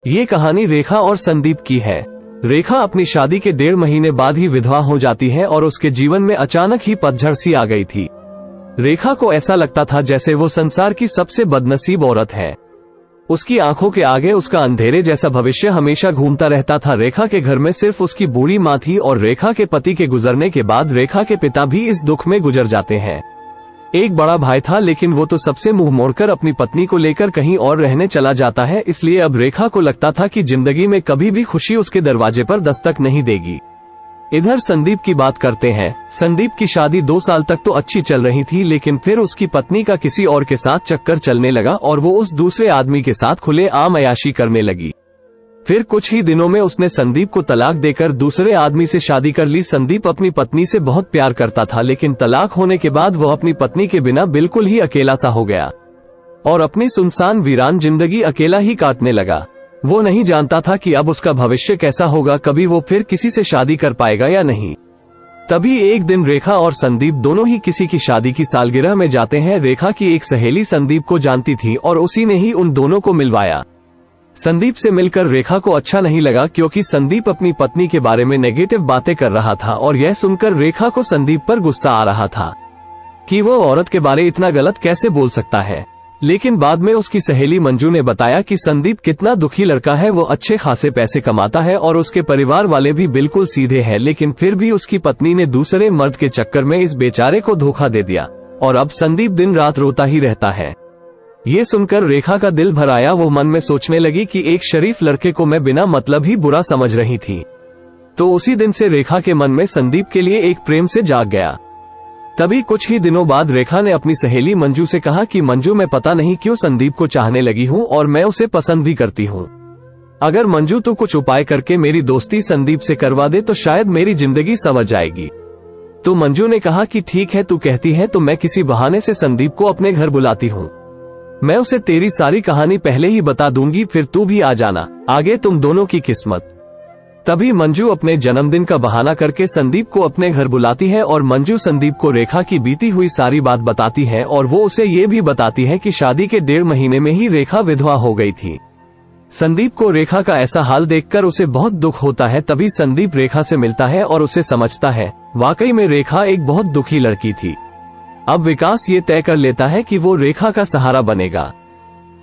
ये कहानी रेखा और संदीप की है। रेखा अपनी शादी के 1.5 महीने बाद ही विधवा हो जाती है और उसके जीवन में अचानक ही पतझड़ सी आ गई थी। रेखा को ऐसा लगता था जैसे वो संसार की सबसे बदनसीब औरत है। उसकी आंखों के आगे उसका अंधेरे जैसा भविष्य हमेशा घूमता रहता था। रेखा के घर में सिर्फ उसकी बूढ़ी माँ थी और रेखा के पति के गुजरने के बाद रेखा के पिता भी इस दुख में गुजर जाते हैं। एक बड़ा भाई था, लेकिन वो तो सबसे मुंह मोड़कर अपनी पत्नी को लेकर कहीं और रहने चला जाता है। इसलिए अब रेखा को लगता था कि जिंदगी में कभी भी खुशी उसके दरवाजे पर दस्तक नहीं देगी। इधर संदीप की बात करते हैं। संदीप की शादी 2 साल तक तो अच्छी चल रही थी, लेकिन फिर उसकी पत्नी का किसी और के साथ चक्कर चलने लगा और वो उस दूसरे आदमी के साथ खुलेआम अय्याशी करने लगी। फिर कुछ ही दिनों में उसने संदीप को तलाक देकर दूसरे आदमी से शादी कर ली। संदीप अपनी पत्नी से बहुत प्यार करता था, लेकिन तलाक होने के बाद वो अपनी पत्नी के बिना बिल्कुल ही अकेला सा हो गया और अपनी सुनसान वीरान जिंदगी अकेला ही काटने लगा। वो नहीं जानता था कि अब उसका भविष्य कैसा होगा, कभी वो फिर किसी से शादी कर पाएगा या नहीं। तभी एक दिन रेखा और संदीप दोनों ही किसी की शादी की सालगिरह में जाते हैं। रेखा की एक सहेली संदीप को जानती थी और उसी ने ही उन दोनों को मिलवाया। संदीप से मिलकर रेखा को अच्छा नहीं लगा, क्योंकि संदीप अपनी पत्नी के बारे में नेगेटिव बातें कर रहा था और यह सुनकर रेखा को संदीप पर गुस्सा आ रहा था कि वो औरत के बारे इतना गलत कैसे बोल सकता है। लेकिन बाद में उसकी सहेली मंजू ने बताया कि संदीप कितना दुखी लड़का है। वो अच्छे खासे पैसे कमाता है और उसके परिवार वाले भी बिल्कुल सीधे हैं, लेकिन फिर भी उसकी पत्नी ने दूसरे मर्द के चक्कर में इस बेचारे को धोखा दे दिया और अब संदीप दिन रात रोता ही रहता है। ये सुनकर रेखा का दिल भर आया। वो मन में सोचने लगी कि एक शरीफ लड़के को मैं बिना मतलब ही बुरा समझ रही थी। तो उसी दिन से रेखा के मन में संदीप के लिए एक प्रेम से जाग गया। तभी कुछ ही दिनों बाद रेखा ने अपनी सहेली मंजू से कहा कि मंजू, मैं पता नहीं क्यों संदीप को चाहने लगी हूँ और मैं उसे पसंद भी करती हूँ। अगर मंजू तू कुछ उपाय करके मेरी दोस्ती संदीप से करवा दे तो शायद मेरी जिंदगी संवर जाएगी। तो मंजू ने कहा कि ठीक है, तू कहती है तो मैं किसी बहाने से संदीप को अपने घर बुलाती हूँ। मैं उसे तेरी सारी कहानी पहले ही बता दूंगी, फिर तू भी आ जाना, आगे तुम दोनों की किस्मत। तभी मंजू अपने जन्मदिन का बहाना करके संदीप को अपने घर बुलाती है और मंजू संदीप को रेखा की बीती हुई सारी बात बताती है और वो उसे ये भी बताती है कि शादी के 1.5 महीने में ही रेखा विधवा हो गई थी। संदीप को रेखा का ऐसा हाल देखकर उसे बहुत दुख होता है। तभी संदीप रेखा से मिलता है और उसे समझता है वाकई में रेखा एक बहुत दुखी लड़की थी। अब विकास ये तय कर लेता है कि वो रेखा का सहारा बनेगा।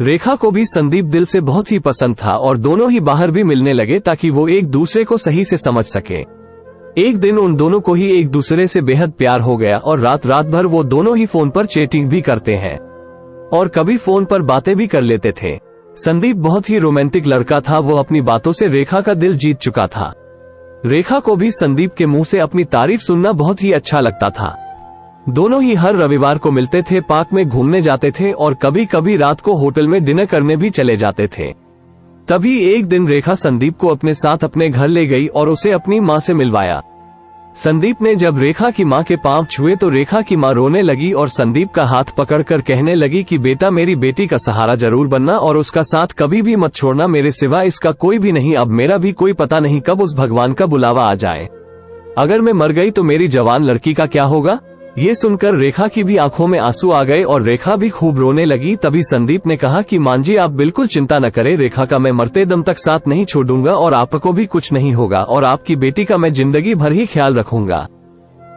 रेखा को भी संदीप दिल से बहुत ही पसंद था और दोनों ही बाहर भी मिलने लगे ताकि वो एक दूसरे को सही से समझ सके। एक दिन उन दोनों को ही एक दूसरे से बेहद प्यार हो गया और रात भर वो दोनों ही फोन पर चैटिंग भी करते हैं और कभी फोन पर बातें भी कर लेते थे। संदीप बहुत ही रोमांटिक लड़का था। वो अपनी बातों से रेखा का दिल जीत चुका था। रेखा को भी संदीप के मुंह से अपनी तारीफ सुनना बहुत ही अच्छा लगता था। दोनों ही हर रविवार को मिलते थे, पार्क में घूमने जाते थे और कभी कभी रात को होटल में डिनर करने भी चले जाते थे। तभी एक दिन रेखा संदीप को अपने साथ अपने घर ले गई और उसे अपनी माँ से मिलवाया। संदीप ने जब रेखा की माँ के पांव छुए तो रेखा की माँ रोने लगी और संदीप का हाथ पकड़कर कहने लगी कि बेटा, मेरी बेटी का सहारा जरूर बनना और उसका साथ कभी भी मत छोड़ना, मेरे सिवा इसका कोई भी नहीं। अब मेरा भी कोई पता नहीं कब उस भगवान का बुलावा आ जाए। अगर मैं मर गई तो मेरी जवान लड़की का क्या होगा। ये सुनकर रेखा की भी आंखों में आंसू आ गए और रेखा भी खूब रोने लगी। तभी संदीप ने कहा कि मां जी, आप बिल्कुल चिंता न करें, रेखा का मैं मरते दम तक साथ नहीं छोड़ूंगा और आपको भी कुछ नहीं होगा और आपकी बेटी का मैं जिंदगी भर ही ख्याल रखूंगा।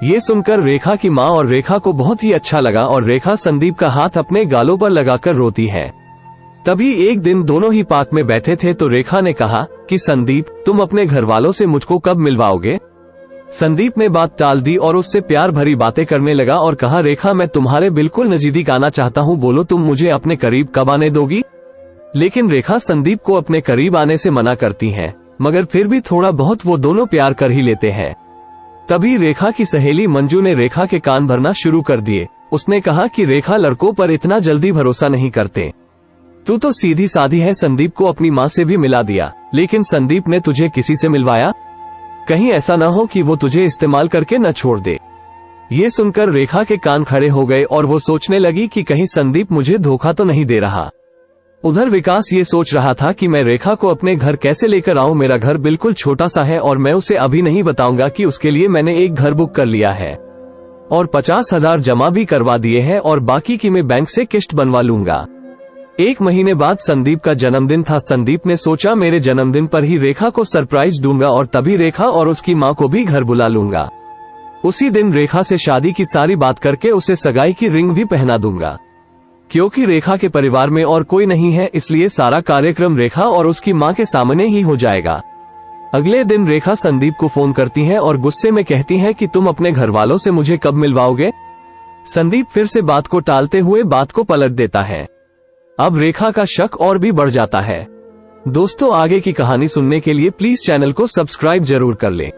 ये सुनकर रेखा की मां और रेखा को बहुत ही अच्छा लगा और रेखा संदीप का हाथ अपने गालों पर लगाकर रोती है। तभी एक दिन दोनों ही पार्क में बैठे थे तो रेखा ने कहा कि संदीप, तुम अपने घर वालों से मुझको कब मिलवाओगे। संदीप ने बात टाल दी और उससे प्यार भरी बातें करने लगा और कहा, रेखा, मैं तुम्हारे बिल्कुल नजदीक आना चाहता हूँ, बोलो तुम मुझे अपने करीब कब आने दोगी। लेकिन रेखा संदीप को अपने करीब आने से मना करती है, मगर फिर भी थोड़ा बहुत वो दोनों प्यार कर ही लेते हैं। तभी रेखा की सहेली मंजू ने रेखा के कान भरना शुरू कर दिए। उसने कहा कि रेखा, लड़कों पर इतना जल्दी भरोसा नहीं करते, तू तो सीधी साधी है। संदीप को अपनी माँ से भी मिला दिया, लेकिन संदीप ने तुझे किसी से मिलवाया, कहीं ऐसा न हो कि वो तुझे इस्तेमाल करके न छोड़ दे। ये सुनकर रेखा के कान खड़े हो गए और वो सोचने लगी कि कहीं संदीप मुझे धोखा तो नहीं दे रहा। उधर विकास ये सोच रहा था कि मैं रेखा को अपने घर कैसे लेकर आऊं। मेरा घर बिल्कुल छोटा सा है और मैं उसे अभी नहीं बताऊंगा कि उसके लिए मैंने एक घर बुक कर लिया है और 50,000 जमा भी करवा दिए हैं और बाकी की मैं बैंक से किस्त बनवा लूंगा। 1 महीने बाद संदीप का जन्मदिन था। संदीप ने सोचा मेरे जन्मदिन पर ही रेखा को सरप्राइज दूंगा और तभी रेखा और उसकी माँ को भी घर बुला लूंगा। उसी दिन रेखा से शादी की सारी बात करके उसे सगाई की रिंग भी पहना दूंगा। क्योंकि रेखा के परिवार में और कोई नहीं है, इसलिए सारा कार्यक्रम रेखा और उसकी माँ के सामने ही हो जाएगा। अगले दिन रेखा संदीप को फोन करती है और गुस्से में कहती है कि तुम अपने घर वालों से मुझे कब मिलवाओगे। संदीप फिर से बात को टालते हुए बात को पलट देता है। अब रेखा का शक और भी बढ़ जाता है। दोस्तों, आगे की कहानी सुनने के लिए प्लीज चैनल को सब्सक्राइब जरूर कर लें।